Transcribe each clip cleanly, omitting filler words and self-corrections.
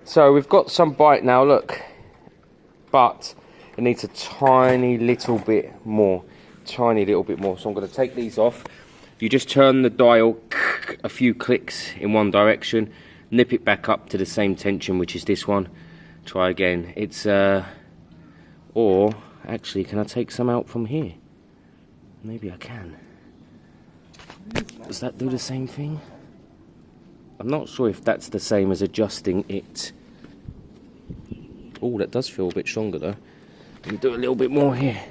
So we've got some bite now, look, but it needs a tiny little bit more, so I'm going to take these off. You just turn the dial a few clicks in one direction, nip it back up to the same tension, which is this one. Try again. It's or actually, can I take some out from here? Maybe I can. Does that do the same thing? I'm not sure if that's the same as adjusting it. Oh, that does feel a bit stronger though. Let me do a little bit more here.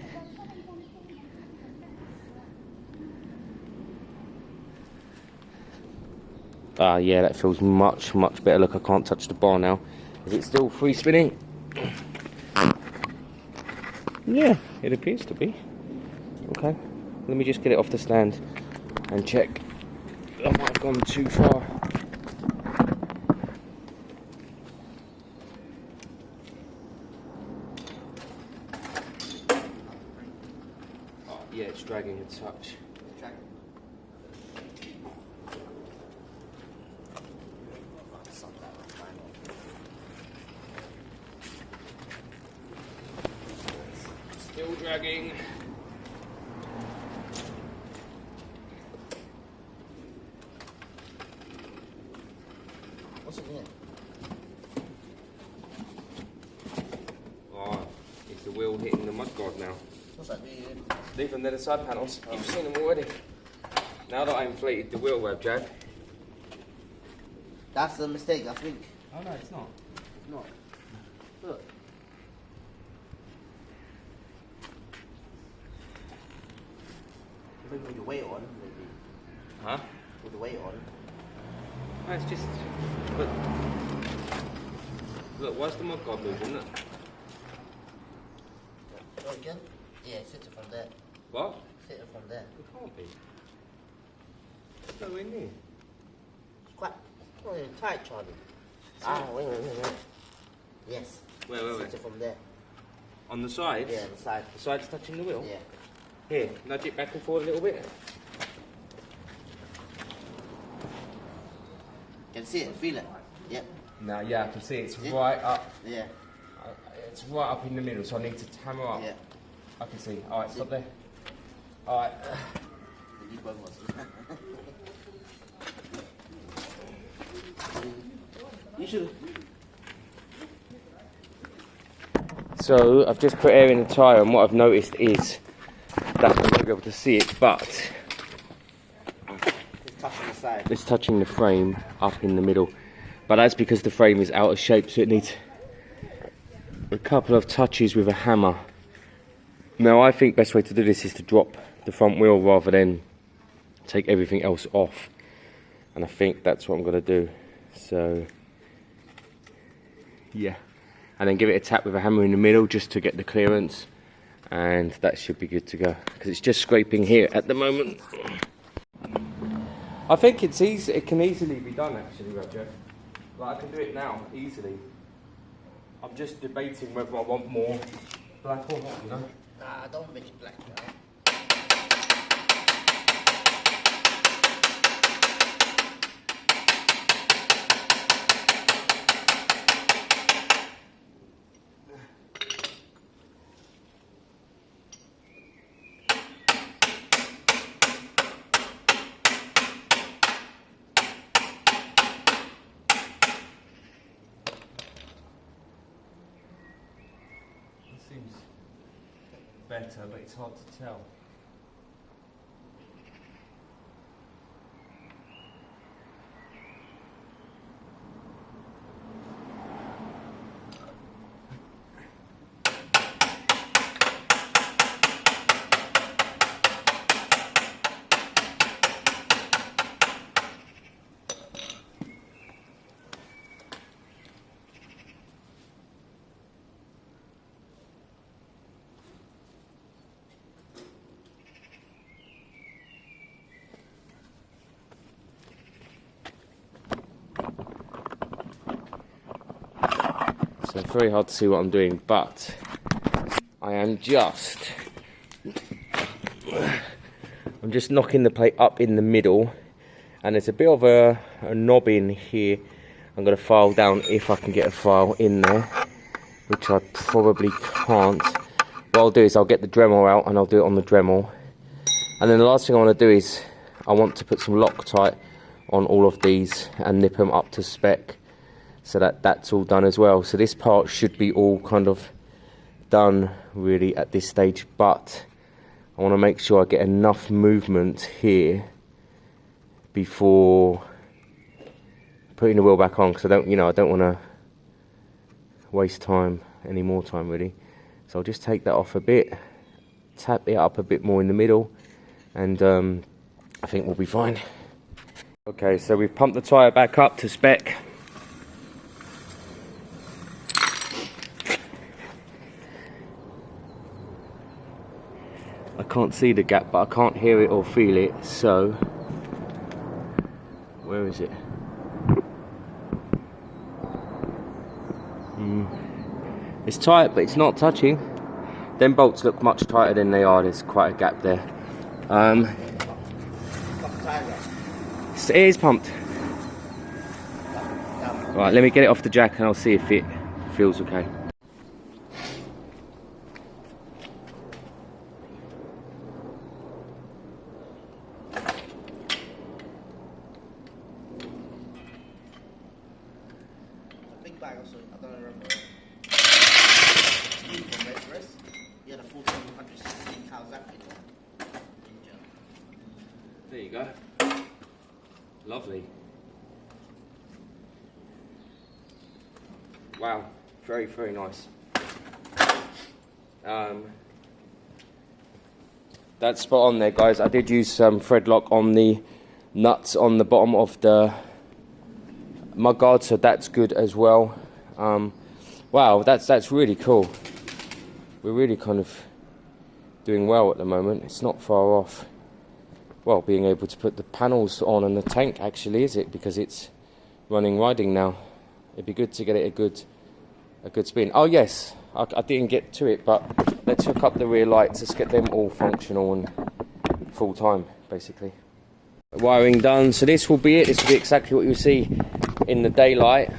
Ah, yeah, that feels much better. Look, I can't touch the bar now. Is it still free spinning? Yeah, it appears to be. Okay, let me just get it off the stand and check. I might have gone too far. Oh, yeah, it's dragging a touch. Still dragging. What's it mean? Oh, it's the wheel hitting the mudguard now. What's that mean? Leave them, they're the side panels. You've seen them already. Now that I inflated the wheel web, Jack. That's a mistake, I think. Oh no, it's not. It's not. Look. Maybe with the weight on, maybe. Huh? With the weight on. No, it's just... Look. Look, why's the mudguard moving? Look. Go again? Yeah, sit it from there. What? Sit it from there. It can't be. It's nowhere near. It's quite tight, Charlie. Ah, wait. Yes. Wait. Sit it from there. On the sides? Yeah, the side. The side's touching the wheel? Yeah. Here, nudge it back and forward a little bit. Can see it, feel it. Yeah. Now, yeah, I can see it's right up. Yeah. It's right up in the middle, so I need to hammer up. Yeah. I can see. Alright, stop there. Alright. You should. So, I've just put air in the tyre, and what I've noticed is that I'm not be able to see it, but It's touching the side. it's touching the frame up in the middle. But that's because the frame is out of shape, so it needs a couple of touches with a hammer. Now, I think the best way to do this is to drop the front wheel rather than take everything else off. And I think that's what I'm going to do. So, yeah. And then give it a tap with a hammer in the middle just to get the clearance. And that should be good to go. Because it's just scraping here at the moment. I think it's easy. It can easily be done, actually, Roger. Like, I can do it now, easily. I'm just debating whether I want more black or not, you know? Nah, don't make it black, right? Seems better, but it's hard to tell. So it's very hard to see what I'm doing, but I am just knocking the plate up in the middle, and there's a bit of a knob in here, I'm going to file down if I can get a file in there, which I probably can't. What I'll do is I'll get the Dremel out and I'll do it on the Dremel. And then the last thing I want to do is I want to put some Loctite on all of these and nip them up to spec, so that that's all done as well. So this part should be all kind of done really at this stage, but I want to make sure I get enough movement here before putting the wheel back on, because I don't want to waste time, any more time really. So I'll just take that off a bit, tap it up a bit more in the middle, and I think we'll be fine. Okay, so we've pumped the tyre back up to spec. I can't see the gap, but I can't hear it or feel it, so where is it? It's tight, but it's not touching. Them bolts look much tighter than they are. There's quite a gap there. It is pumped. Right, let me get it off the jack and I'll see if it feels okay. Big bag also, I don't remember. Yeah, the 1416 cows that big one. There you go. Lovely. Wow, very, very nice. That's spot on there, guys. I did use some thread lock on the nuts on the bottom of the mudguard, so that's good as well. Wow, that's really cool. We're really kind of doing well at the moment. It's not far off, well, being able to put the panels on and the tank actually, is it? Because it's running riding now. It'd be good to get it a good spin. Oh yes, I didn't get to it, but let's hook up the rear lights. Let's get them all functional and full time, basically. Wiring done, so this will be it. This will be exactly what you'll see in the daylight.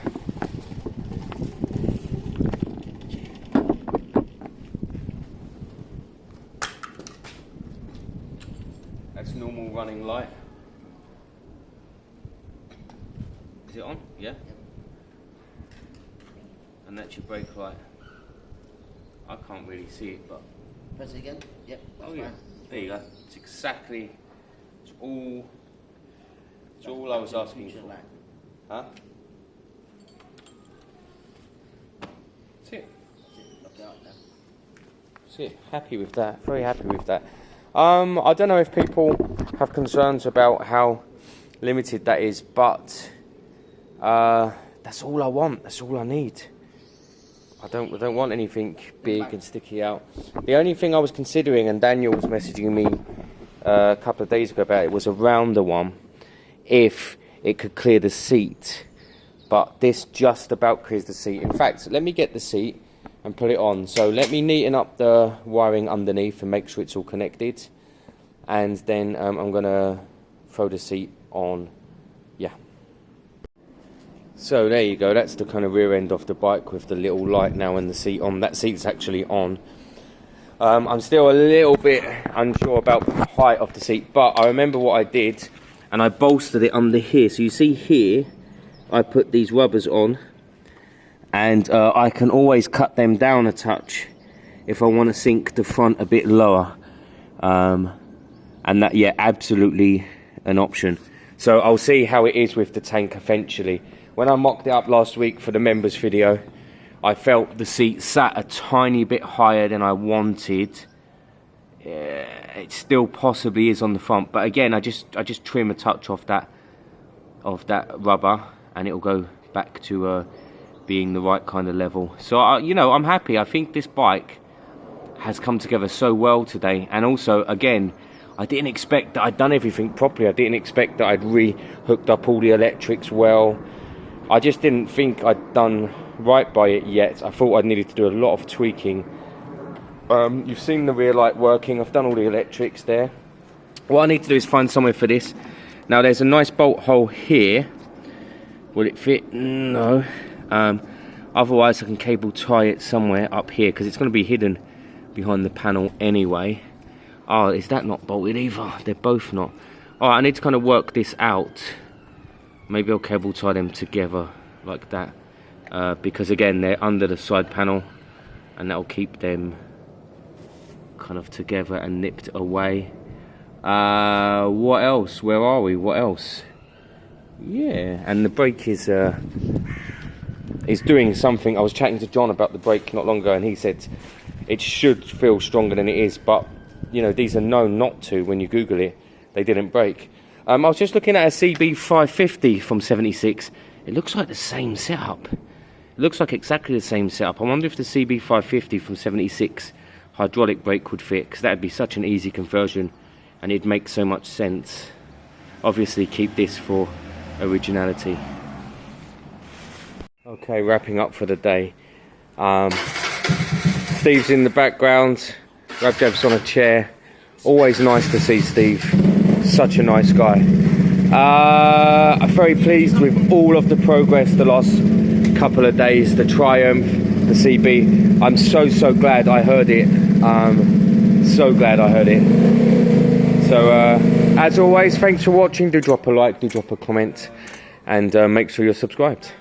That's normal running light. Is it on? Yeah? And that's your brake light. I can't really see it, but... Press it again? Yep. Oh yeah, there you go. It's exactly... It's all I was asking for. Huh? That's it. That's it. Happy with that. Very happy with that. I don't know if people have concerns about how limited that is, but that's all I want. That's all I need. I don't want anything big and sticky out. The only thing I was considering, and Daniel was messaging me a couple of days ago about it, was a rounder one, if it could clear the seat. But this just about clears the seat. In fact, let me get the seat and put it on. So let me neaten up the wiring underneath and make sure it's all connected. And then I'm going to throw the seat on. Yeah. So there you go. That's the kind of rear end of the bike with the little light now and the seat on. That seat's actually on. I'm still a little bit unsure about the height of the seat, but I remember what I did, and I bolstered it under here. So you see here, I put these rubbers on, and I can always cut them down a touch if I want to sink the front a bit lower. And that, yeah, absolutely an option. So I'll see how it is with the tank eventually. When I mocked it up last week for the members video, I felt the seat sat a tiny bit higher than I wanted. It still possibly is on the front, but again, I just trim a touch off that rubber, and it'll go back to being the right kind of level. So you know, I'm happy. I think this bike has come together so well today, and also again, I didn't expect that I'd done everything properly. I didn't expect that I'd re-hooked up all the electrics well. I just didn't think I'd done right by it yet. I thought I needed to do a lot of tweaking. You've seen the rear light working. I've done all the electrics there. What I need to do is find somewhere for this. Now there's a nice bolt hole here Will it fit? No. Otherwise I can cable tie it somewhere up here, because it's going to be hidden behind the panel anyway. Oh, is that not bolted either? They're both not. Alright, I need to kind of work this out. Maybe I'll cable tie them together like that, because again they're under the side panel, and that'll keep them kind of together and nipped away. What else? Where are we? What else? Yeah, and the brake is doing something. I was chatting to John about the brake not long ago, and he said it should feel stronger than it is, but you know, these are known not to. When you Google it, they didn't break. I was just looking at a cb550 from 76. It looks like the same setup. It looks like exactly the same setup. I wonder if the cb550 from 76 hydraulic brake would fit, because that would be such an easy conversion and it'd make so much sense. Obviously keep this for originality. Okay, wrapping up for the day. Steve's in the background. Rabjab's on a chair. Always nice to see Steve. Such a nice guy. I'm very pleased with all of the progress the last couple of days. The Triumph, the CB. I'm so glad I heard it. So glad I heard it. So as always, thanks for watching. Do drop a like, do drop a comment, and make sure you're subscribed.